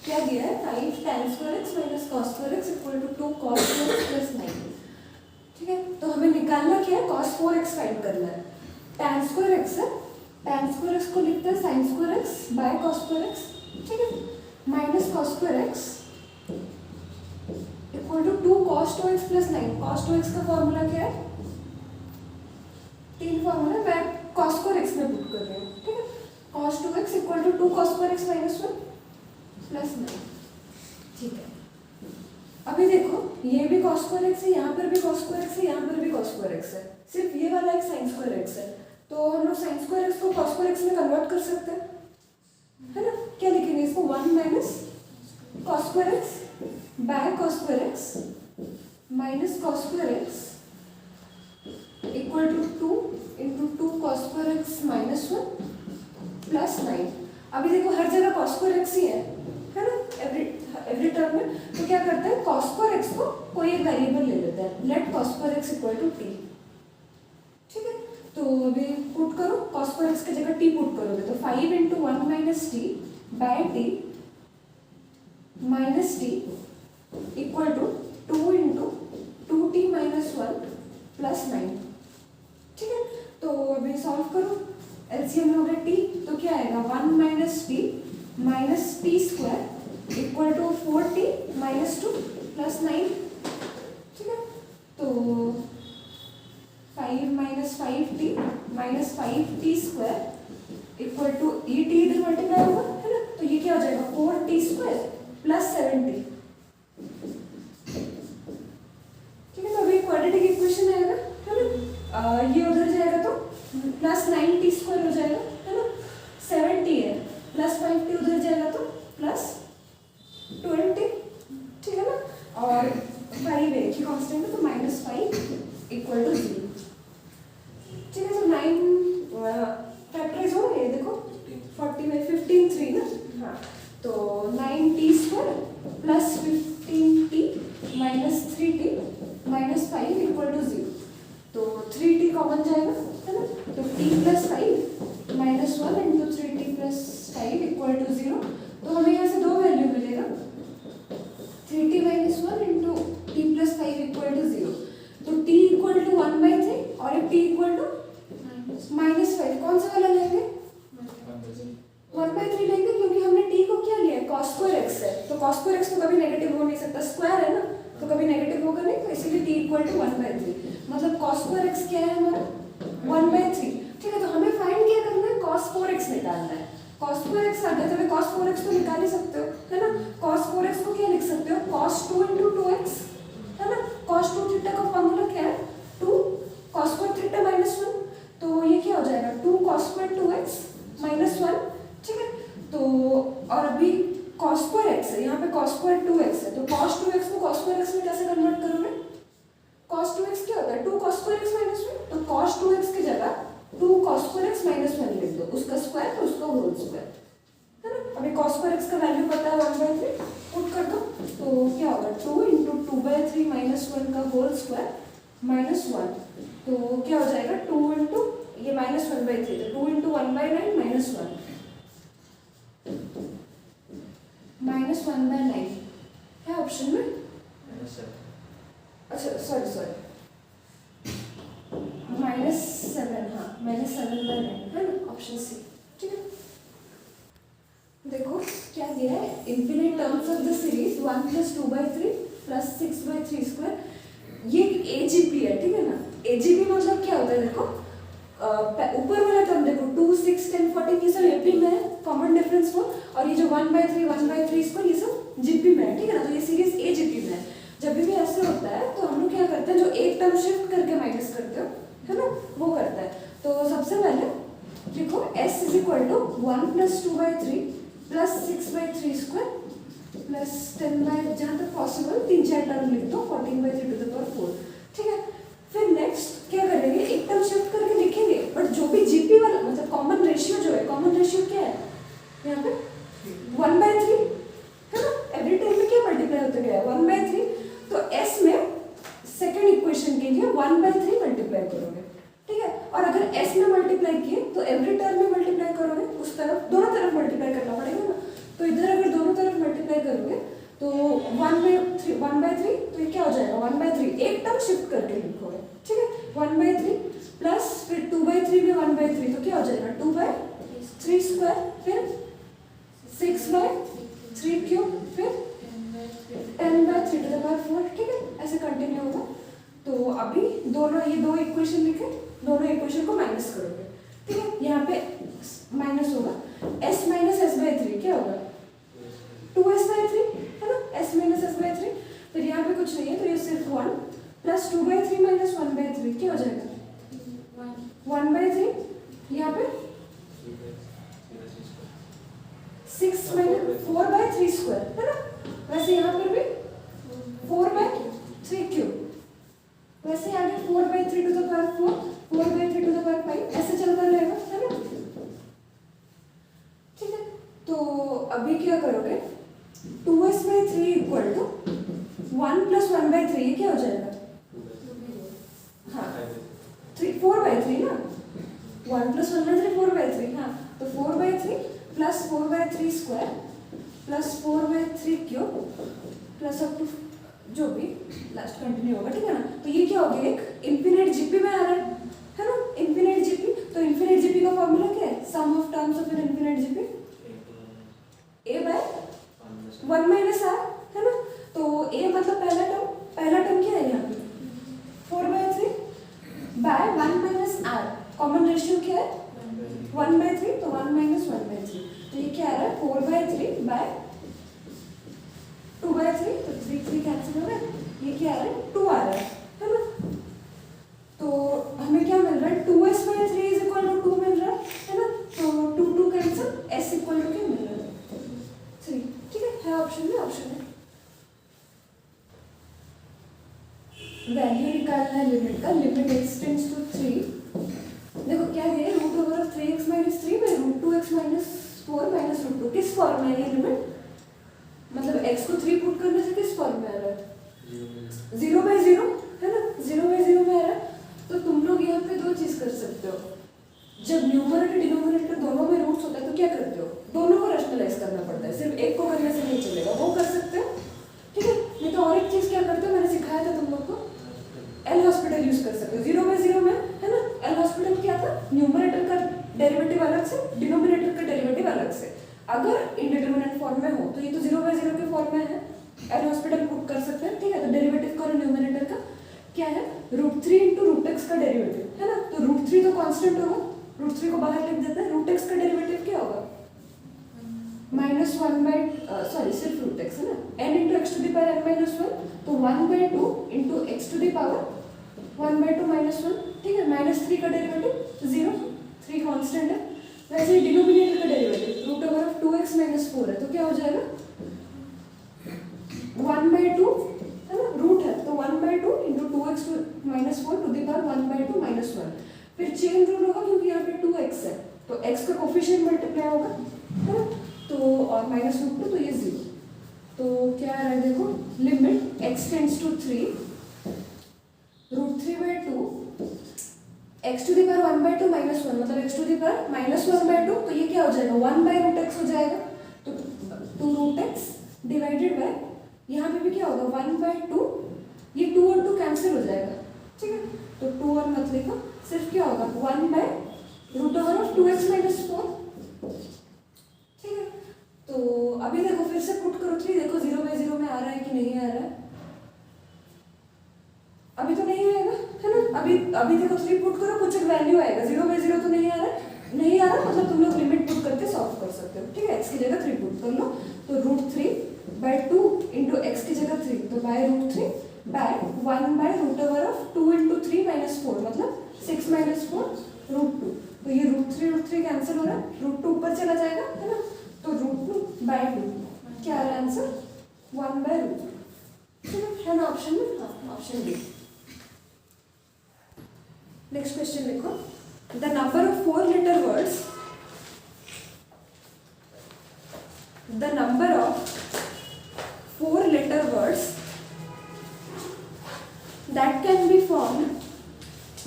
क्या दिया है 5 tan square x minus cos square x equal to 2 cos square x plus 9। ठीक है, तो हमें निकालना क्या है, cos 4x फाइंड करना है। tan स्क्वायर एक्स है, tan स्क्वायर एक्स को लिखते हैं sin square x by cos square x. ठीक है, minus cos square x equal to 2 cos 2x plus 9। cos 2x का फॉर्मूला क्या है, 3 फॉर्मूला मैं cos स्क्वायर एक्स में पुट कर रही हूँ। ठीक है, cos 2x equal to 2 cos square x minus 1 plus 9। ठीक है, अभी देखो ये भी cos स्क्वायर एक्स है, यहाँ पर भी cos स्क्वायर एक्स है, यहाँ पर भी cos स्क्वायर एक्स है, सिर्फ ये वाला एक sin स्क्वायर एक्स है। तो हम लोग sin स्क्वायर एक्स को cos स्क्वायर एक्स में कन्वर्ट कर सकते हैं, है ना। क्या लिखेंगे इसको, 1 minus cos square x by cos square x minus cos square x equal to 2 into 2 cos square x minus 1 plus 9। अभी देखो हर जगह cos स्क्वायर एक्स ही है ना, एवरी टर्म में। तो क्या करते हैं, cos स्क्वायर एक्स को कोई एक वेरिएबल ले लेते हैं, let cos square x equal to t। ठीक है, तो अभी पुट करो, cos स्क्वायर एक्स की जगह t पुट करोगे तो 5 into 1 minus t by t minus t equal to 2 into 2t minus 1 plus 9। ठीक है, तो अभी सॉल्व करो, एलसीएम लोगे t तो क्या आएगा, 1 minus t minus t square equal to 4t minus 2 plus 9। ठीक है, तो 5 minus 5t minus 5t square equal to ये t इधर मल्टीप्लाई होगा, है ना, तो ये क्या हो जाएगा 4t स्क्वायर प्लस 7t। ठीक है, तो अभी क्वाड्रेटिक इक्वेशन आएगा, है ना। ये उधर जाएगा तो प्लस 9t स्क्वायर हो जाएगा, है ना, 7t है प्लस 5t उधर जाएगा तो प्लस 20। ठीक है ना, और 5 है कि कांस्टेंट है तो माइनस 5 इक्वल टू 0। ठीक है, तो 9 फैक्टराइज हो ये देखो 40 में 15 3 ना, हाँ, तो 9t square plus 15t minus 3t minus 5 equal to 0। तो 3t कॉमन जाएगा, है ना, तो t plus 5 minus 1 into 3t plus 5 equal to 0। तो हमें यहाँ से दो वैल्यू मिलेगा, 3t minus 1 into t plus 5 equal to 0। तो t इक्वल टू 1/3 और एक t इक्वल टू माइनस 5, कौन सा वाला लेंगे, 1/3 लेंगे, क्योंकि हमने t को क्या लिया है, cos स्क्वायर x है, तो cos स्क्वायर x तो कभी नेगेटिव हो नहीं सकता, स्क्वायर है ना, तो कभी नेगेटिव होगा नहीं, तो इसीलिए t इक्वल टू 1/3, मतलब cos स्क्वायर x क्या है हमारा 1/3। ठीक है, तो हमें फाइंड क्या करना है, cos 4x निकालना है। cos 4x आ गया तो हमें cos 4x तो निकाल ही सकते हो, है ना। cos 4x को क्या लिख सकते हो, cos 2 इंटू 2x, है ना। cos 2 थीटा का फॉर्मूला क्या है, 2 cos स्क्वायर थीटा माइनस 1, तो ये क्या हो जाएगा 2 cos स्क्वायर 2x माइनस 1। ठीक है, तो और अभी cos स्क्वायर x है, यहाँ पे cos स्क्वायर 2x है, तो cos 2x को cos स्क्वायर x में कैसे कन्वर्ट करोगे, cos 2x क्या होता है 2 cos स्क्वायर x माइनस 1, तो cos 2x की जगह 2 cos स्क्वायर x माइनस 1 लिख दो, उसका स्क्वायर तो उसका होल स्क्वायर, है ना। अभी cos स्क्वायर x का वैल्यू पता है 1/3, पुट कर दो, तो क्या होगा 2 इंटू 2/3 माइनस 1 का होल स्क्वायर माइनस 1, तो क्या हो जाएगा 2 इंटू ये माइनस 1/3, तो 2 इंटू 1/9 माइनस 1 माइनस 1/9 है ऑप्शन में, अच्छा सॉरी -7, हाँ -7/9 है ना, ऑप्शन सी। ठीक है, देखो क्या दिया है, infinite terms of the series 1 + 2/3 + 6/3 square, ये एजीपी है। ठीक है ना, एजीपी मतलब क्या होता है, देखो ऊपर वाला टर्म देखो 2 6 10 14 ये सब एपी में है, कॉमन डिफरेंस फॉर, और ये जो 1/3 स्क्वायर ये सब जीपी में है। ठीक है ना, तो ये सीरीज एजीपी में है। जब भी ऐसे होता है तो हम लोग क्या करते हैं, जो एक टर्म शिफ्ट करके माइनस करते हो, है ना, वो करता है। तो सबसे पहले लिखो s = 1 + 2/3 + 6/3 स्क्वायर प्लस 10 जहाँ तक पॉसिबल 3-4 टर्म लिख दो 14/3⁴। ठीक है, फिर नेक्स्ट क्या करेंगे, एक टर्म शिफ्ट करके लिखेंगे, बट जो भी जीपी वाला मतलब कॉमन रेशियो जो है, कॉमन रेशियो क्या है यहाँ पे 1/3, है ना, एवरी टाइम में क्या मल्टीप्लाई होता गया है 1/3, तो s में सेकंड इक्वेशन के लिए 1/3 मल्टीप्लाई करोगे। ठीक है, और अगर s में मल्टीप्लाई किए तो एवरी टर्म में मल्टीप्लाई करोगे, उस तरफ दोनों तरफ मल्टीप्लाई करना पड़ेगा ना, तो इधर अगर दोनों तरफ मल्टीप्लाई 1/3 तो ये क्या हो जाएगा 1/3, एक टर्म शिफ्ट करके लिखोगे, ठीक है। 1/3 प्लस फिर 2/3 में 1/3 तो क्या हो जाएगा 2/3 स्क्वायर, फिर 6/3 क्यूब, फिर 10/3 टू द पावर 4, ठीक है। ऐसे कंटिन्यू होगा। तो अभी दोनों ये दो इक्वेशन लिखे, दोनों इक्वेशन को माइनस करोगे, ठीक है। यहाँ पे माइनस होगा s माइनस s/3 क्या होगा 2s/3 है ना, s माइनस s/3। फिर यहाँ पे कुछ नहीं है तो ये सिर्फ 1 प्लस 2/3 माइनस 1/3 क्या हो जाएगा 1/3। यहाँ पे 6 माइनस 4/3 स्क्वायर है ना, वैसे यहाँ पर भी 4/3 क्यूब, वैसे आगे 4/3 to the power 4, 4/3 to the power 5, ऐसे चलता रहेगा है ना, ठीक है। तो अभी क्या करोगे 2s/3 इक्वल टू 1 प्लस 1/3 क्या हो जाएगा हाँ 4/3 ना, 1 प्लस 1/3 4/3, हाँ तो 4/3 plus 4/3 square plus 4/3 cube plus up to जो भी लास्ट कंटिन्यू होगा, ठीक है ना। तो ये क्या हो गया एक इन्फिनिट जीपी में आ रहा है ना, इन्फिनिट जीपी। तो इन्फिनिट जीपी का फॉर्मूला क्या है, sum of terms of an infinite GP a/1 minus r है ना। तो a मतलब पहला टर्म क्या है यहाँ पे 4/3 by 1 minus r, common ratio क्या है 1/3, तो 1 माइनस 1/3, तो ये क्या आ रहा है 4/3 बाय 2/3, तो 3 कैंसिल हो रहा है, ये क्या आ रहा है 2 आ रहा है ना। तो हमें क्या मिल रहा है 2s/3 इज इक्वल टू 2 मिल रहा है ना, तो 2 कैंसिल, s इक्वल टू क्या मिल रहा है 3, ठीक है ऑप्शन में, ऑप्शन है। वैल्यू निकालना है लिमिट का, लिमिट x टेंड्स टू 3, देखो क्या है root over of 3x minus 3 by root 2x minus 4 minus root 2, किस फॉर्म में है ये लिमिट, मतलब x को 3 पुट करने से किस फॉर्म में आ रहा है 0/0 है ना, 0/0 में आ रहा है। तो तुम लोग यहाँ पे दो चीज कर सकते हो, जब न्यूमरेटर डिनोमिनेटर दोनों में रूट्स होता है तो क्या करते हो दोनों को रैशनलाइज करना पड़ता है, सिर्फ एक को करने से नहीं चलेगा, वो कर सकते हो, ठीक है। नहीं तो और एक चीज क्या करते हो, मैंने सिखाया था तुम लोग को, एल हॉस्पिटल यूज कर सकते हो 0/0 में है ना। एल हॉस्पिटल क्या था, न्यूमरेटर का डेरिवेटिव अलग से, डिनोमिनेटर का डेरिवेटिव अलग से। अगर इंडिटरमिनेट फॉर्म में हो तो ये तो 0/0 के फॉर्म में है, एल हॉस्पिटल पुट कर सकते हैं, ठीक है। तो डेरिवेटिव का और न्यूमरेटर का क्या है √3 इंटू √x का डेरिवेटिव है ना, तो √3 तो कांस्टेंट होगा, √3 को बाहर लिख देते हैं, √x का डेरिवेटिव क्या होगा -1 सिर्फ √x है ना, n into x to the power n minus 1, तो 1/2 into x to the power 1/2 minus 1, ठीक है। -3 का डेरिवेटिव 0, 3 कांस्टेंट है। वैसे डिनोमिनेटर का derivative root over of 2x minus 4 है, तो क्या हो जाएगा 1/2 है ना, रूट है तो 1/2 into 2x minus 4 to the power 1/2 minus 1, फिर चेन रूल होगा क्योंकि यहाँ पे 2x है तो x का कोफिशिएंट मल्टीप्लाई होगा है ना, तो और माइनस रूट 2 तो ये 0, तो क्या आ रहा है देखो limit x tends to 3 √3/2 x to the power 1/2 minus 1, मतलब x to the power minus 1/2, तो ये क्या हो जाएगा 1/√x हो जाएगा, तो 2√x डिवाइडेड बाय यहाँ पे भी क्या होगा 1/2, ये 2 और 2 कैंसिल हो जाएगा, ठीक है। तो 2 और मत लिखो, सिर्फ क्या होगा 1/√2x माइनस 4, ठीक है। तो अभी देखो फिर से पुट करो 3, देखो 0/0 में आ रहा है कि नहीं आ रहा है, अभी तो नहीं आएगा है ना, अभी देखो 3 पुट करो, कुछ एक वैल्यू आएगा, 0/0 तो नहीं आ रहा है, नहीं आ रहा मतलब तुम लोग लिमिट पुट करके सॉल्व कर सकते हो, ठीक है। x की जगह 3 पुट कर लो, तो √3/2 इंटू एक्स की जगह 3, तो बाय √3 बाय 1/√2 इंटू 3 माइनस 4, मतलब 6 माइनस 4 √2, तो ये √3 कैंसिल हो रहा है, √2 ऊपर चला जाएगा है ना, तो √2/2 क्या आ रहा है आंसर 1/√2, ठीक है ना ऑप्शन में, हाँ ऑप्शन बी। नेक्स्ट क्वेश्चन देखो, the number of 4 letter words, the number of 4 letter words that can be formed,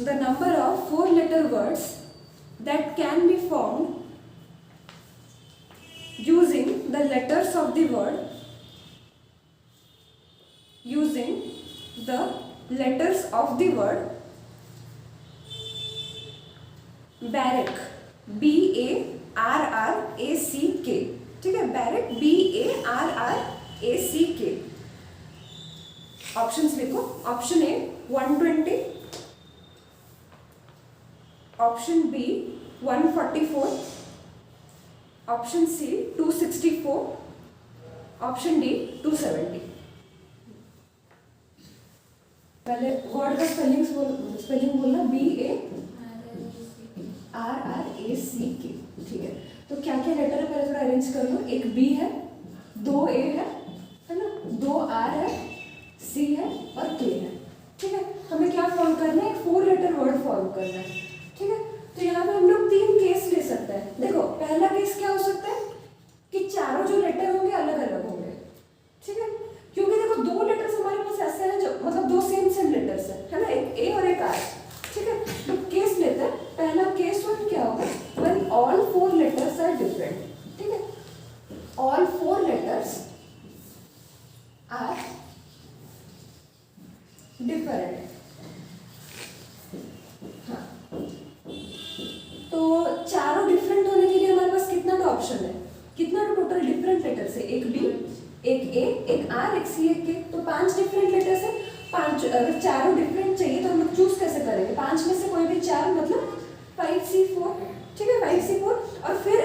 the number of 4 letter words that can be formed using the letters of the word using the letters of the word barrack, BARRACK, ठीक है, barrack BARRACK। Options लिखो। Option A 120, option B 144, option C 264, option D 270। पहले word का spelling बोलना, BARRACK, ठीक है। तो क्या क्या लेटर है पहले थोड़ा अरेंज कर लो। एक बी है, दो ए है ना, दो आर है, सी है और के है, ठीक है। हमें क्या फॉर्म करना है, एक 4 लेटर वर्ड फॉर्म करना है, ठीक है। तो यहाँ पे हम लोग 3 केस ले सकते हैं। देखो पहला केस क्या हो सकता है कि चारों जो लेटर होंगे अलग अलग होंगे, ठीक है, क्योंकि देखो 2 लेटर्स हमारे पास ऐसे हैं जो मतलब 2 सेम लेटर्स है ना, एक ए और एक आर, ठीक है। तो केस लेते हैं। पहला केस 1 क्या होगा, when all 4 letters are different, ठीक है, ऑल 4 लेटर्स आर डिफरेंट। हाँ, तो चारों डिफरेंट होने के लिए हमारे पास कितना ऑप्शन है, कितना टोटल डिफरेंट लेटर्स है, एक बी, एक ए, एक आर, एक सी, एक के, तो 5 डिफरेंट लेटर्स है। 5, अगर चारों डिफरेंट चाहिए तो हम लोग चूज कैसे करेंगे, 5 में से कोई भी 4, मतलब 5C4, ठीक है, 5C4। और फिर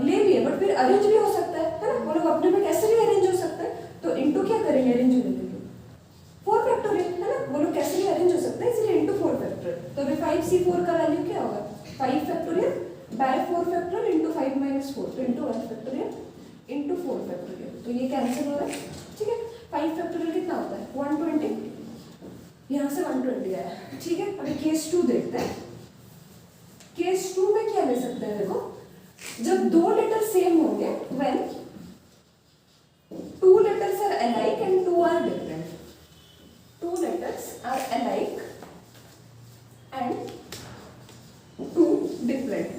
ले लिए बट फिर अरेंज भी हो सकता है ना, वो लोग अपने में कैसे भी अरेंज हो सकता है। तो इनटू क्या करेंगे, अरेंज होने के लिए 4 फैक्टोरियल, है ना, वो लोग कैसे भी अरेंज हो सकता है, इसलिए इनटू 4 फैक्टोरियल। तो अभी 5C4 का वैल्यू क्या होगा, 5 फैक्टोरियल बाय 4 फैक्टोरियल इनटू 5 - 4, तो इनटू 1 फैक्टोरियल इनटू 4 फैक्टोरियल, तो ये कैंसिल हो रहा है, ठीक है। 5 फैक्टोरियल कितना होता है, 120, यहाँ से 120 आया, ठीक है। अभी केस 2 देखते हैं। केस 2 में क्या ले सकते हैं, देखो जब 2 लेटर सेम होंगे, when 2 letters are alike and 2 are different, 2 letters are alike and 2 different,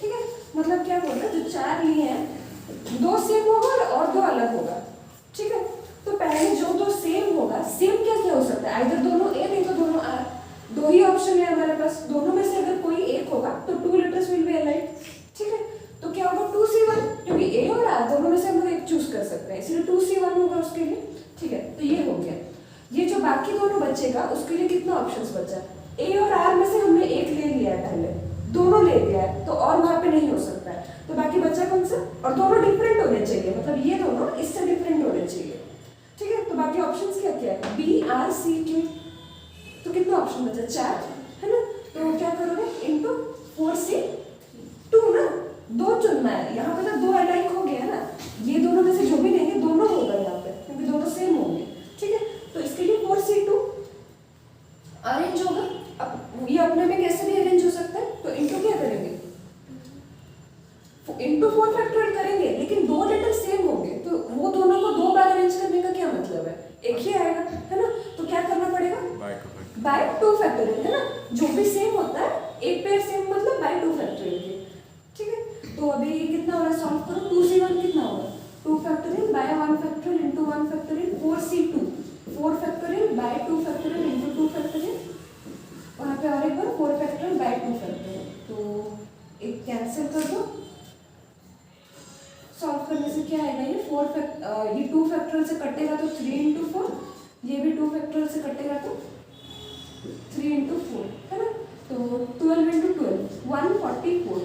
ठीक है। मतलब क्या बोल रहा है, जो 4 लिए हैं 2 सेम होगा और 2 अलग होगा, ठीक है। तो पहले जो 2 सेम होगा, सेम क्या क्या हो सकता है, आइदर दोनों ए नहीं तो दोनों आर, 2 ही ऑप्शन है हमारे पास। दोनों में से अगर कोई एक होगा तो 2 लेटर्स विल बी अलाइक, ठीक है। तो क्या होगा 2C1, क्योंकि ए और आर दोनों में से हम लोग एक चूज कर सकते हैं, इसलिए 2C1 होगा उसके लिए, ठीक है। तो ये हो गया। ये जो बाकी दोनों बचेगा उसके लिए कितना ऑप्शंस बचा, ए और आर में से हमने एक ले लिया है, पहले दोनों ले लिया है, तो और वहां पे नहीं हो सकता है, तो बाकी बचा कौन सा, और दोनों डिफरेंट होने चाहिए, मतलब ये दोनों इससे डिफरेंट होने चाहिए, ठीक है। तो बाकी ऑप्शंस क्या क्या है, BRCK, तो कितना ऑप्शन बचा, 4, है ना। तो क्या करोगे, इनटू 4C2 ना, 2 चुनना है यहाँ पे, तो 2 अलाइक हो गया ना, ये दोनों में से जो भी लेंगे दोनों होगा यहाँ पे, क्योंकि दोनों सेम होंगे, ठीक है। तो इसके लिए 4C2 अरेंज होगा। अब ये अपने में कैसे भी अरेंज हो सकता है, तो इनटू क्या करेंगे, इनटू 4 फैक्टोरियल करेंगे, लेकिन 2 लेटर सेम होंगे, तो वो दोनों को 2 बार अरेंज करने का क्या मतलब है, एक ही आएगा, है ना। तो क्या करना पड़ेगा, बाय 2 फैक्टोरियल, है ना, जो भी सेम होता है एक पेयर सेम मतलब बाय 2 फैक्टोरियल के, ठीक है। तो अभी कितना हो रहा है, सॉल्व करो। 2C1 कितना होगा, 2 factorial by 1 factorial into 1 factorial, 4C2 4 factorial by 2 factorial into 2 factorial, वहां पे और एक बार 4 फैक्टोरियल बाय 2 फैक्टोरियल, तो एक कैंसिल कर दो। सॉल्व करने से क्या आएगा, ये 2 फैक्टोरियल से कटेगा तो 3 × 4, ये भी 2 फैक्टोरियल से कटेगा तो 3 × 4, है ना। तो 12 × 12 144,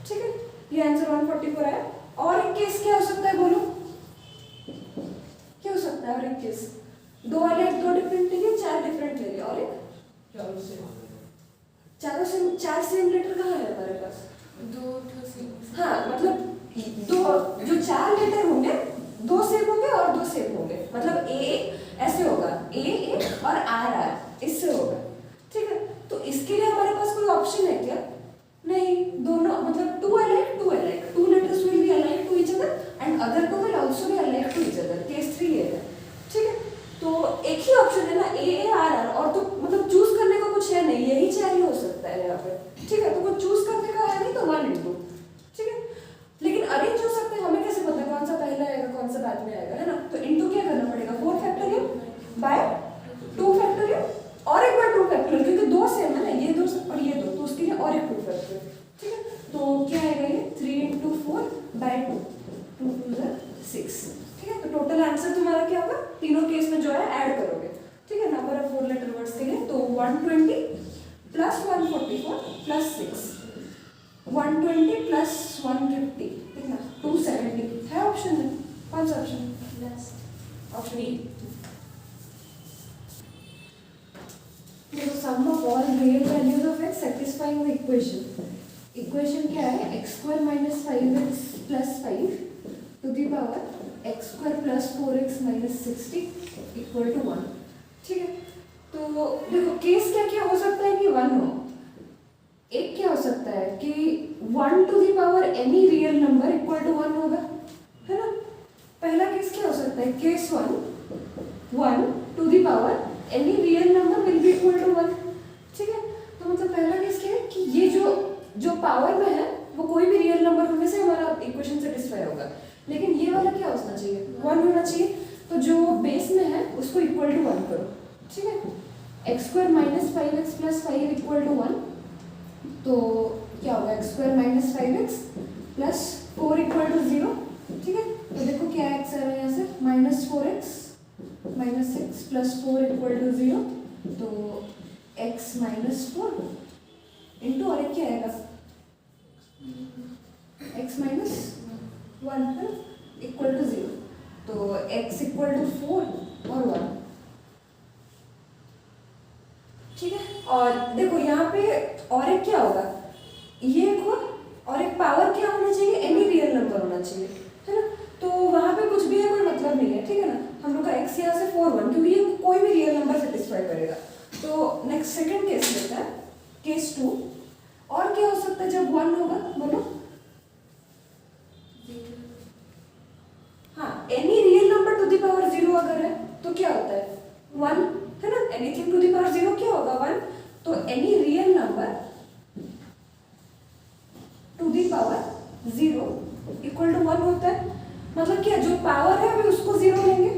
ठीक है, ये आंसर 144 आया। और एक केस क्या हो सकता है, बोलो क्या हो सकता है, और एक केस 2 अलग 2 डिफरेंट लिए, 4 डिफरेंट ले लिए, और एक चारों सेम, 4 सेम लेटर कहाँ है हमारे पास, 2 सेम, हाँ, मतलब 2 जो 4 लेटर होंगे 2 सेम होंगे और 2 सेम होंगे, मतलब ए ऐसे होगा, ए और आर इससे होगा, ठीक है। तो इसके लिए हमारे पास कोई ऑप्शन है क्या, नहीं, दोनों मतलब 2 alike 2 alike, 2 letters will be alike to each other and other 2 will also be alike to each other, case 3 ये है, ठीक है। तो एक ही ऑप्शन है ना, ए आर आर, और तो मतलब चूज करने का कुछ है नहीं, यही 4 ही हो सकता है यहाँ पे, ठीक है। तो कुछ चूज करने का है नहीं, तो 1 × 2, ठीक है। लेकिन अरेंज हो सकते हैं, हमें कैसे पता कौन सा पहला आएगा कौन सा बाद में आएगा, है ना। तो इनटू क्या करना पड़ेगा, 4 फैक्टोरियल 6, ठीक है। तो टोटल आंसर तुम्हारा क्या होगा, तीनों केस में जो है ऐड करोगे, ठीक है, नंबर ऑफ 4 लेटर वर्ड्स के लिए। तो 120 प्लस 144 प्लस 6, 120 प्लस 150, ठीक ना, 270 है ऑप्शन में। कौन सा option? Option E. Sum of all real values of x satisfying the equation. Equation क्या है, x square minus 5x plus 5 to the power x square plus 4x minus 60 equal to 1, ठीक है। तो देखो केस क्या क्या हो सकता है कि 1 हो। एक क्या हो सकता है कि 1 to the power any real number equal to 1 होगा, है ना। पहला केस क्या हो सकता है, case 1 to the power any real number will be equal to 1, ठीक है। तो मतलब पहला केस क्या है कि ये जो पावर में है वो कोई भी रियल नंबर होने से हमारा इक्वेशन सेटिस्फाई होगा। लेकिन ये वाला क्या होना चाहिए, 1 होना चाहिए। तो जो बेस में है उसको इक्वल टू 1 करो, ठीक है। x square minus 5x plus 5 equal to 1, तो क्या होगा, x square minus 5x plus 4 equal to 0, ठीक है। तो देखो क्या x आ रहा है यहाँ से, minus 4x minus 6 plus 4 equal to 0, तो x माइनस 4 इंटू और एक क्या आएगा, x माइनस 1 इक्वल टू 0, तो x इक्वल टू 4 और 1, ठीक है। और देखो यहाँ पे और एक क्या होगा, ये एक और एक पावर क्या होना चाहिए, एनी रियल नंबर होना चाहिए, है ना। तो वहाँ पे कुछ भी है कोई मतलब नहीं है, ठीक है ना। हम लोग का x यहाँ से 4 1, क्योंकि ये कोई भी रियल नंबर सेटिस्फाई करेगा। तो नेक्स्ट सेकंड केस लेते हैं, केस 2। और क्या हो सकता है जब 1 होगा, बोलो। हाँ, any real number to the power 0 अगर है तो क्या होता है, 1, है ना। एनीथिंग टू द पावर 0 क्या होगा, 1। तो any real number to the power 0 equal to 1 होता है। मतलब क्या, जो पावर है अभी उसको 0 लेंगे,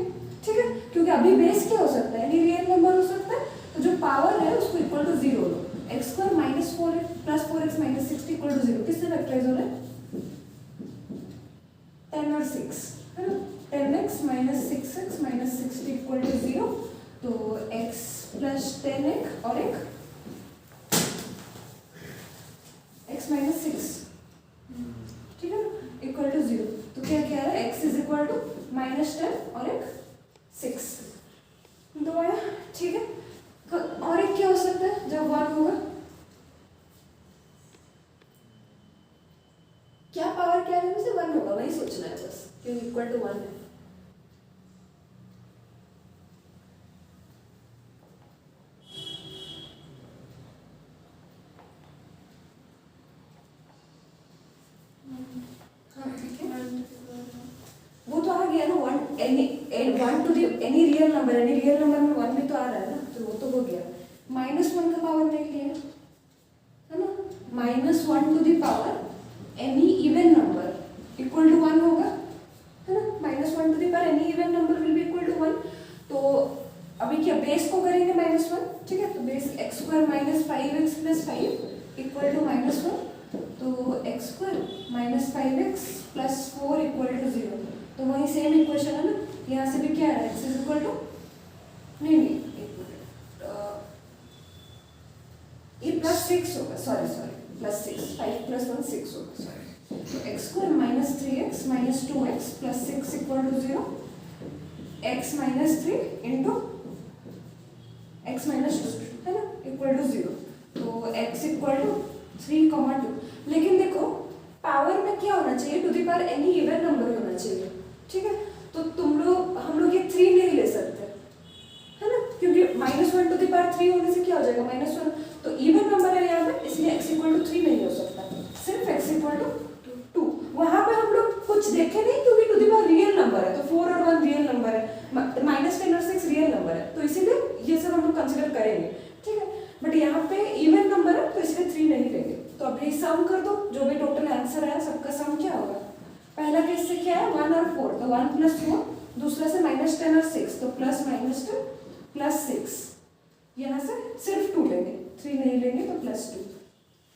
ठीक है, क्योंकि अभी बेस क्या हो सकता है, एनी रियल नंबर हो सकता है। तो जो पावर है उसको इक्वल टू 0 लो। x square minus 4 plus 4x minus 60 equal to 0 किससे फैक्टराइज हो रहा है, 10 और 6, है ना। 10x minus 6x minus 60 equal to 0, तो x प्लस 10x और एक x माइनस 6, ठीक है, इक्वल टू 0। तो क्या क्या है, x is equal to minus 10 और एक 6, दो आया, ठीक है। और एक क्या हो सकता है जब 1 होगा, क्या पावर क्या है, से 1 होगा, वही सोचना है बस, क्योंकि इक्वल टू 1 है। वो तो आ गया ना, 1 to the any real number, any real number में 1 भी तो आ रहा है ना, तो वो तो हो गया। -1 का पावर देख लिया, है ना। -1 to the power any even number equal to 1 होगा, है ना। -1 to the power any even number will be equal to 1। तो अभी क्या बेस को करेंगे -1, ठीक है। तो base x square minus 5x plus 5 equal to -1, तो x square minus 5x plus 4 equal to 0। तो वही सेम इक्वेशन है ना, यहाँ से भी क्या है, x इज इक्वल टू, नहीं ये प्लस 6 होगा, सॉरी प्लस 6, 5 प्लस 1 6 होगा, सॉरी। तो x square minus 3x minus 2x plus 6 equal to 0, x minus 3 into x minus 2, है ना, इक्वल टू 0। तो x इक्वल टू 3,2। लेकिन देखो पावर में क्या होना चाहिए, to the power any even number होना चाहिए, ठीक है। तो हम लोग ये 3 नहीं ले सकते, है ना, क्योंकि -1 टू दी पावर 3 होने से क्या हो जाएगा, -1। तो इवन नंबर है यहाँ पे, इसलिए x इक्वल टू 3 नहीं हो सकता, सिर्फ x इक्वल टू 2। वहाँ पे हम लोग कुछ देखे नहीं, क्योंकि to the power real number है, तो 4 और 1 रियल नंबर है, -10 और 6 रियल नंबर है, तो इसीलिए ये सब हम लोग कंसिडर करेंगे, ठीक है। बट यहाँ पे इवन नंबर है, तो इसलिए 3 नहीं लेंगे। तो अभी सम कर दो, जो भी टोटल आंसर है सबका सम क्या होगा। पहला केस से क्या है, 1 और 4, तो 1 प्लस 4, दूसरा से -10 और 6, तो प्लस -10 प्लस 6, यहाँ से सिर्फ 2 लेंगे, 3 नहीं लेंगे, तो प्लस 2।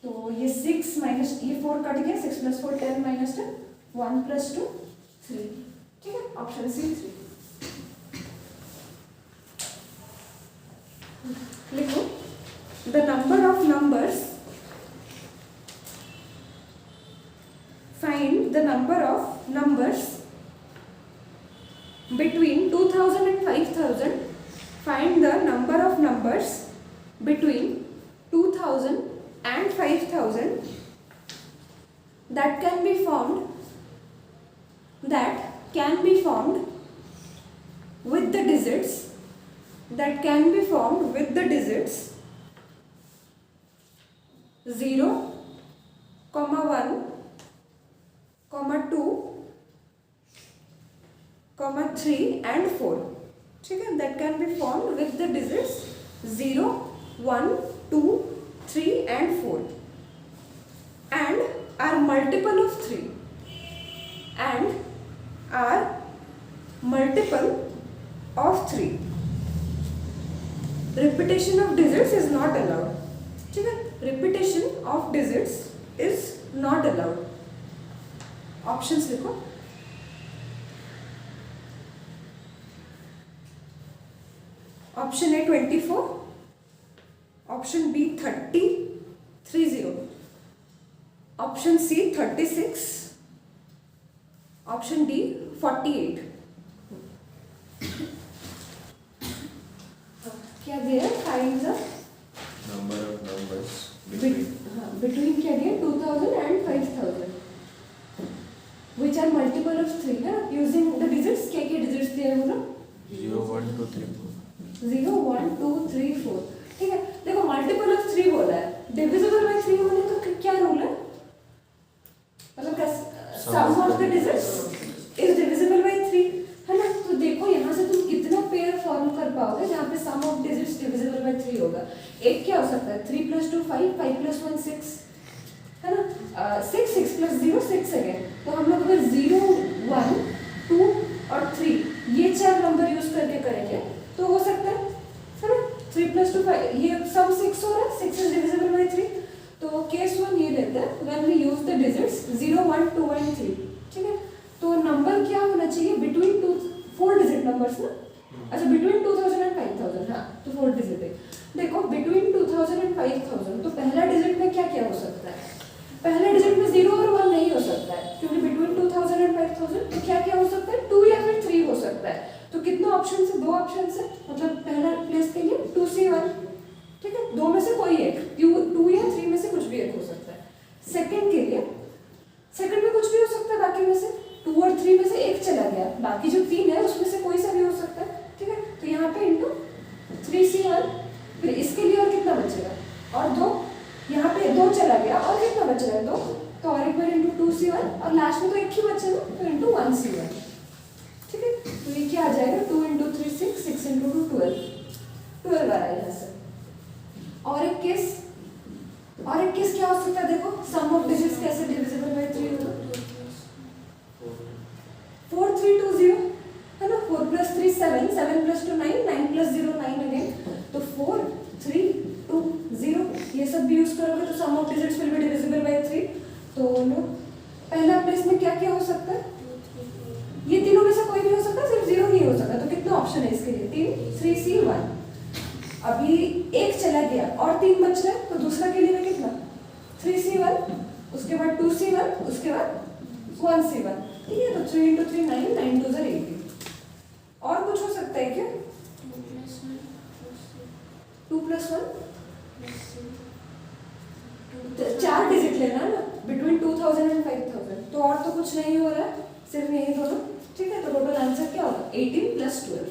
तो ये 6 माइनस ये 4 कट गया, 6 प्लस 4 10 -10, 1 प्लस 2 3, ठीक है, ऑप्शन सी 3। लिखो the number of numbers, find the number of numbers between 2000 and 5000. Find the number of numbers between 2000 and 5000 that can be formed with the digits 0, 1, 2, 3 and 4. ठीक है, that can be formed with the digits 0, 1, 2, 3 and 4 and are multiple of 3 and are multiple of 3. Repetition of digits is not allowed. ठीक है, repetition of digits is not allowed. Options लिखो। Option A 24, option B 30, option C 36, option D 48। क्या दिया? Find the number of numbers between क्या दिया? 2000 and 5000 which are multiple of 3 है, using the digits। क्या digits दिए हैं बोलो? 0, 1, 2, 3, 4। 0, 1, 2, 3, 4। ठीक है, देखो मल्टीपल ऑफ 3 बोला है, डिविजिबल बाय 3 होने तो क्या रूल है? मतलब sum of the digits is divisible by 3 है ना। तो देखो यहाँ से तुम कितना पेयर फॉर्म कर पाओगे जहाँ पे सम ऑफ डिजिट्स डिविजिबल बाय 3 होगा। एक क्या हो सकता है? 3 + 2 5, 5 + 1 6 है ना। 6 6 + 0 6 अगेन। तो हम लोग अगर 0, 1, 2 और 3 ये 4 नंबर यूज करके करेंगे तो हो सकता है ना। 3 + 2 5, ये सम 6 हो रहा है, 6 इज डिविजिबल बाय 3। तो केस 1 ये लेते हैं when we use the digits 0, 1, 2 and 3। ठीक है, तो नंबर क्या होना चाहिए? बिटवीन 4 डिजिट नंबर्स ना। अच्छा, बिटवीन 2000 and 5000, हाँ तो 4 डिजिट है। देखो बिटवीन 2000 and 5000, तो पहला डिजिट में क्या क्या हो सकता है? पहले डिजिट में 0 और 1 नहीं हो सकता है, क्योंकि बिटवीन 2000 and 5000 तो क्या क्या हो सकता है? 2 या फिर 3 हो सकता है। तो कितना ऑप्शन है? 2 ऑप्शन है, मतलब पहला प्लेस के लिए 2C1। ठीक है, दो में से कोई एक, 2 या 3 में से कुछ भी एक हो सकता है। सेकंड के लिए, सेकंड में कुछ भी हो सकता है, बाकी में से 2 और 3 में से एक चला गया, बाकी जो 3 है उसमें से कोई सा भी हो सकता है। ठीक है, तो यहाँ पे इंटू 3C1, फिर इसके लिए और कितना बचेगा? और 2, यहाँ पे 2 चला गया और कितना बचेगा? 2, तो और एक बार इंटू 2C1 और लास्ट में तो एक ही बचेगा, तो इंटू 1C1। ठीक है, तो ये क्या आ जाएगा? 2 × 3 6, 6 × 2 12 आ रहा है यहाँ से। और एक केस क्या हो सकता है? देखो सम ऑफ डिजिट्स कैसे डिविजिबल बाय 3 होगा? 4 3 2 0 है ना। 4 + 3 7, 7 + 2 9, 9 + 0 9 अगेन। तो 4 3 2 0 ये सब भी यूज करोगे तो sum of digits will be divisible by 3। तो लो पहला प्लेस में क्या क्या हो सकता है? ये तीनों में से कोई भी हो सकता है, सिर्फ 0 नहीं हो सकता। तो कितना ऑप्शन है इसके लिए? 3 3C1। अभी एक चला गया और 3 बच रहा है, तो दूसरा के लिए कितना? 3C1, उसके बाद 2C1, उसके बाद 1C1। ठीक है, तो 3 × 3 9, 9 2 18। और कुछ हो सकता है क्या? 2 + 1 4 डिजिट लेना ना, बिटवीन 2000 and 5000। तो और तो कुछ नहीं हो रहा है, सिर्फ यही दोनों। ठीक है, तो टोटल आंसर क्या होगा? 18 + 12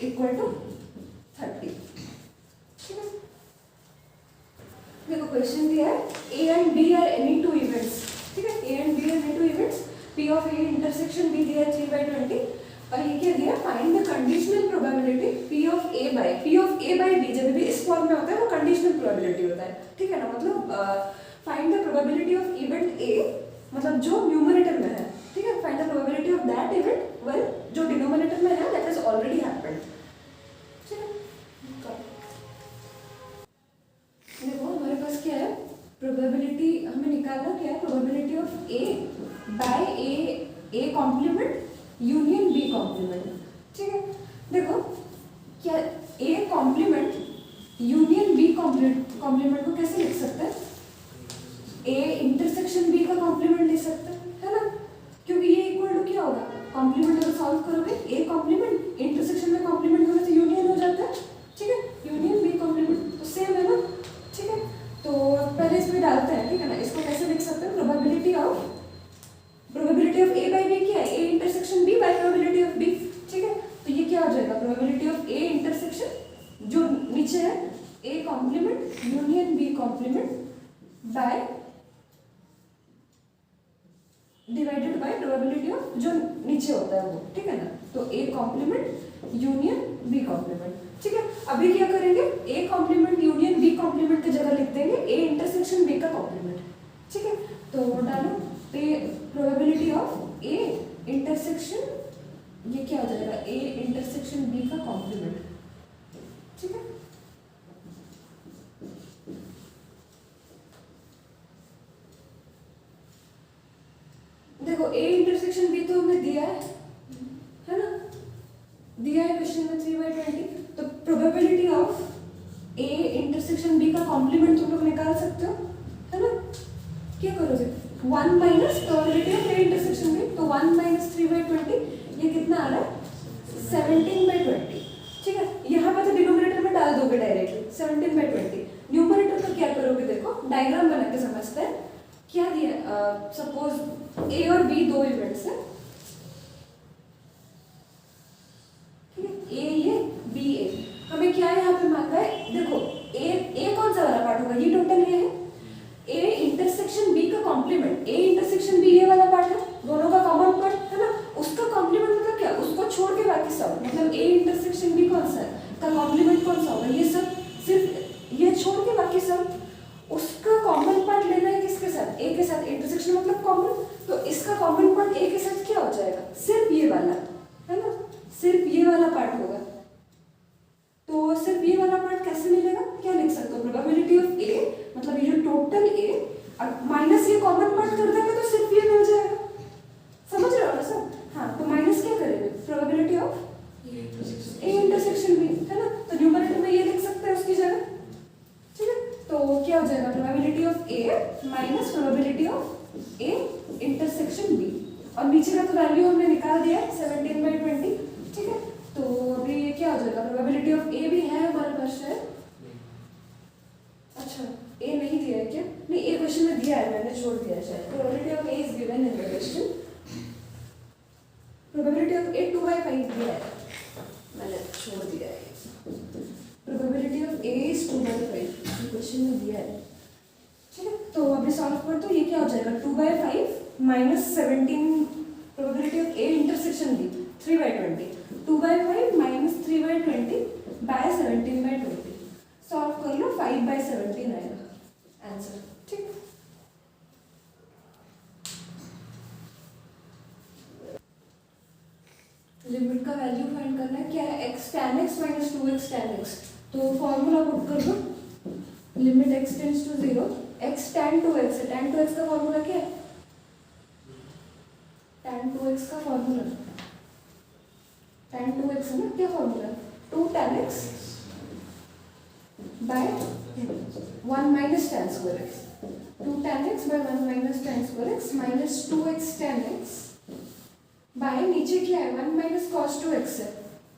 = 30। ठीक है, देखो क्वेश्चन दिया है A and B are any two events। ठीक है, A and B are any two events, P of A intersection B दिया है 3/20। और ये क्या दिया? Find the conditional probability P of A by B। जब भी इस फॉर्म में होता है वो कंडीशनल प्रोबेबिलिटी होता है। ठीक है ना, मतलब find the probability of event A, मतलब जो न्यूमरेटर में है। ठीक है, find the probability of that event when जो डिनोमिनेटर में है दैट इज ऑलरेडी हैपेंड। ठीक है, देखो हमारे पास क्या है? प्रोबेबिलिटी हमें निकालना क्या है? Probability of A by A A complement union B complement, ठीक है। देखो क्या A complement union B complement को कैसे लिख सकते हैं? ए इंटरसेक्शन बी का कॉम्प्लीमेंट लिख सकते हैं, है ना, क्योंकि ये इक्वल टू क्या होगा, कॉम्प्लीमेंट अगर सॉल्व करोगे ए कॉम्प्लीमेंट इंटरसेक्शन में कॉम्प्लीमेंट होने से यूनियन हो जाता है, ठीक है, यूनियन बी कॉम्प्लीमेंट तो सेम है ना, ठीक है। तो पहले इसमें डालते हैं, ठीक है ना, इसको कैसे लिख सकते हैं? Probability of A by B क्या है? A intersection B by probability of B, ठीक है। तो ये क्या हो जाएगा? प्रोबेबिलिटी ऑफ ए इंटरसेक्शन जो नीचे है A complement union B complement by divided by probability of जो नीचे होता है वो, ठीक है ना। तो A complement union B complement, ठीक है। अभी क्या करेंगे? A complement union B complement की जगह लिख देंगे ए इंटरसेक्शन बी का कॉम्प्लीमेंट, ठीक है। तो डालो प्रोबेबिलिटी ऑफ ए इंटरसेक्शन, ये क्या हो जाएगा? ए इंटरसेक्शन बी का कॉम्प्लीमेंट, ठीक है। देखो ए इंटरसेक्शन बी तो हमें दिया है ना, दिया है क्वेश्चन में 3/20। तो probability of A intersection B का कॉम्प्लीमेंट तुम लोग निकाल सकते हो, है ना। क्या करोगे? 1 minus probability of A intersection B, तो 1 माइनस 3/20 ये कितना आ रहा है? 17/20, ठीक है। यहाँ पर तो डिनोमिनेटर में डाल दोगे डायरेक्टली 17/20। न्यूमरेटर का क्या करोगे? देखो डायग्राम बना के समझते हैं। क्या दिया? सपोज ए और बी दो इवेंट्स है, ठीक है, ए ये बी ए। हमें क्या यहाँ पे मांगा है? देखो ए कौन सा वाला पार्ट होगा? ये टोटल ये है ए इंटरसेक्शन बी का कॉम्प्लीमेंट, ए इंटरसेक्शन बी ये वाला पार्ट है, दोनों का कॉमन पार्ट है ना। उसका कॉम्प्लीमेंट मतलब क्या? उसको छोड़ के बाकी सब, मतलब ए इंटरसेक्शन बी कौन सा है का कॉम्प्लीमेंट कौन सा होगा? ये सब, सिर्फ ये छोड़ के बाकी सब। उसका कॉमन पार्ट लेना है किसके साथ? ए के साथ। इंटरसेक्शन मतलब कॉमन, तो इसका कॉमन पार्ट ए के साथ क्या हो जाएगा? सिर्फ ये वाला, है ना, सिर्फ ये वाला पार्ट होगा। तो सिर्फ ये वाला पार्ट कैसे मिलेगा? क्या लिख सकते हो? प्रोबेबिलिटी ऑफ ए, मतलब ये जो टोटल ए माइनस ये कॉमन पार्ट कर देंगे तो सिर्फ ये मिल जाएगा। समझ रहे हो ना सब? हाँ, तो माइनस क्या करेंगे? Probability of A intersection B, है ना। तो न्यूमरेटर में ये लिख सकते हैं उसकी जगह, ठीक है। तो क्या हो जाएगा? Probability of A minus probability of A intersection B, और नीचे का तो वैल्यू हमने निकाल दिया 17/20, ठीक है। तो अभी ये क्या हो जाएगा? प्रोबेबिलिटी ऑफ ए भी है हमारे पास शायद, अच्छा ए नहीं दिया है क्या? नहीं, ए क्वेश्चन में दिया है, मैंने छोड़ दिया शायद। Probability of A is given in the question, probability of A 2/5 दिया है, मैंने छोड़ दिया है। Probability of A is 2/5 question में दिया है, ठीक है। तो अभी सॉल्व कर तो ये क्या हो जाएगा? 2/5 minus 17 probability of A intersection B 3/20, 2/5 minus 3/20 by 17/20। Solve कर लो, 5/17 आएगा आंसर, ठीक। लिमिट का वैल्यू फाइंड करना है, क्या है? x tan x minus 2x tan x। तो फॉर्मूला पुट कर दो, limit x tends to 0, x tan 2x है। tan 2x का फॉर्मूला क्या है? tan 2x का फॉर्मूला, tan 2x है ना, क्या formula? 2 tan x by 1 minus tan square x, 2 tan x by 1 minus tan square x minus 2x tan x by नीचे क्या है? 1 माइनस cos 2x है,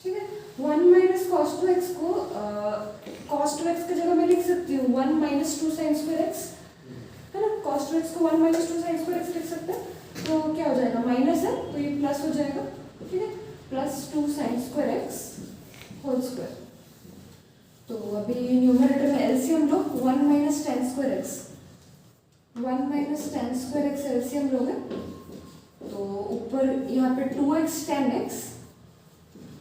ठीक है। 1 माइनस cos 2x को cos 2x की जगह मैं लिख सकती हूँ 1 माइनस 2 sin स्क्वायर x, है ना। cos 2x को 1 माइनस 2 sin स्क्वायर x लिख सकते हैं, तो क्या हो जाएगा? माइनस है तो ये प्लस हो जाएगा, ठीक है, plus 2 sin square x whole square. तो अभी न्यूमरेटर में एलसीएम लो, 1 minus tan square x, 1 minus tan square x LCM लोगे तो ऊपर यहाँ पे 2x tan x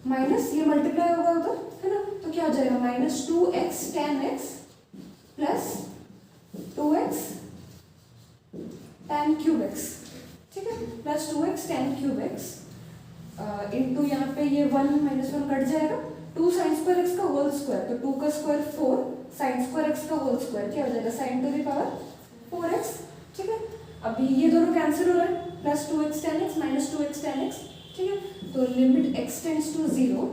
माइनस ये मल्टीप्लाई होगा उधर, है ना। तो क्या हो जाएगा? Minus 2x tan x plus 2x tan cube x, ठीक है, plus 2x tan cube x into यहाँ पे ये 1 माइनस 1 कट जाएगा, 2 sin स्क्वायर x का होल स्क्वायर, तो 2 का स्क्वायर 4 sin स्क्वायर x का होल स्क्वायर क्या हो जाएगा? sin to the power 4x, ठीक है। अभी ये दोनों कैंसिल हो रहा है, plus 2x tan x minus 2x tan x, ठीक है। तो limit x tends to 0,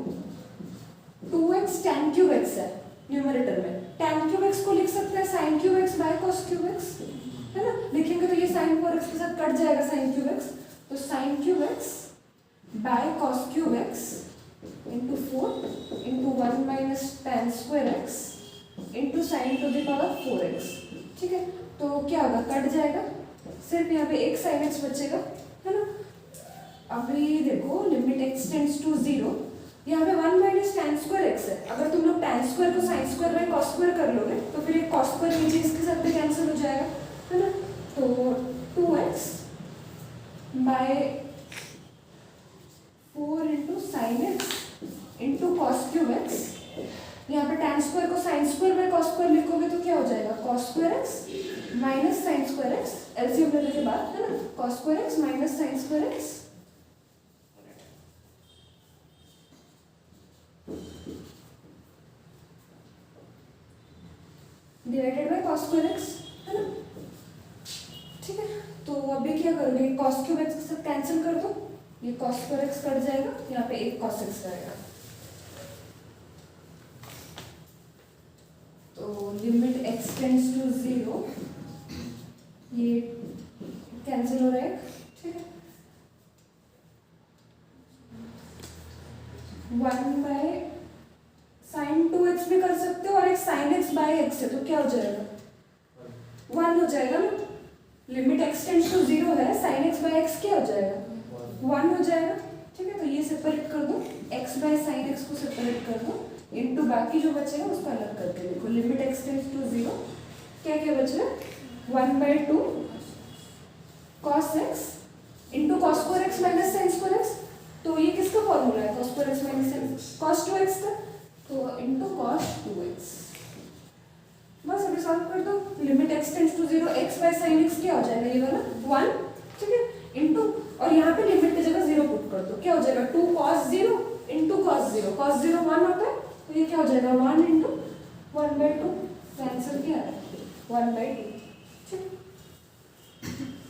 2x tan cube x है न्यूमरेटर में, tan क्यूब x को लिख सकते हैं sin cube x by cos cube x, है ना। लिखेंगे तो ये sin 4x के साथ कट जाएगा sin क्यूब x, तो sin cube x by cos cube x into 4 into 1 minus tan square x into sine to the power 4x, ठीक है। तो क्या होगा, कट जाएगा, सिर्फ यहाँ पे एक sin x बचेगा, है ना। अभी देखो लिमिट x टेंड्स टू 0, यहाँ पे 1 माइनस tan स्क्वायर x है, अगर तुम लोग tan स्क्वायर को sin square by cos square कर लोगे तो फिर ये cos स्क्वायर नीचे इसके साथ में कैंसिल हो जाएगा, है ना। तो 2x by 4 into sine x into cos cube x, यहाँ पे tan स्क्वायर को sin square by cos square लिखोगे तो क्या हो जाएगा, cos square x minus sin square x, LCM लेने के बाद, है ना, cos square x minus sin square x divided by cos square x, है ना, ठीक है। तो अभी क्या करोगे, cos क्यूब x के साथ कैंसिल कर दो, ये cos स्क्वायर x कट जाएगा, यहाँ पे एक cos x रहेगा। तो लिमिट x टेंड्स टू 0, ये कैंसिल हो रहा है, ठीक है। 1 बाय sin 2x भी कर सकते हो, और एक sin x बाय x है तो क्या हो जाएगा, 1 हो जाएगा ना। लिमिट x टेंड्स टू 0 है, sin x बाय x क्या हो जाएगा, 1 हो जाएगा, ठीक है। तो ये सेपरेट कर दो, x बाय sin x को सेपरेट कर दो, इनटू बाकी जो बचेगा उसको अलग करके देखो। लिमिट x टेंड्स टू 0, क्या क्या बच रहा है, 1 by 2 cos x into cos square x minus sin square x, तो ये किसका फॉर्मूला है, cos square x minus cos 2x का, तो इंटू cos 2x, बस अभी सॉल्व कर दो। Limit x tends to 0, x by sin x क्या हो जाएगा, ये वाला 1, ठीक है, इंटू, और यहाँ पे लिमिट की जगह 0 पुट कर दो, क्या हो जाएगा, 2 cos 0 इंटू cos 0, cos 0 1 होता है, तो ये क्या हो जाएगा 1 इंटू 1 बाय 2, कैंसिल किया 1 बाय 2।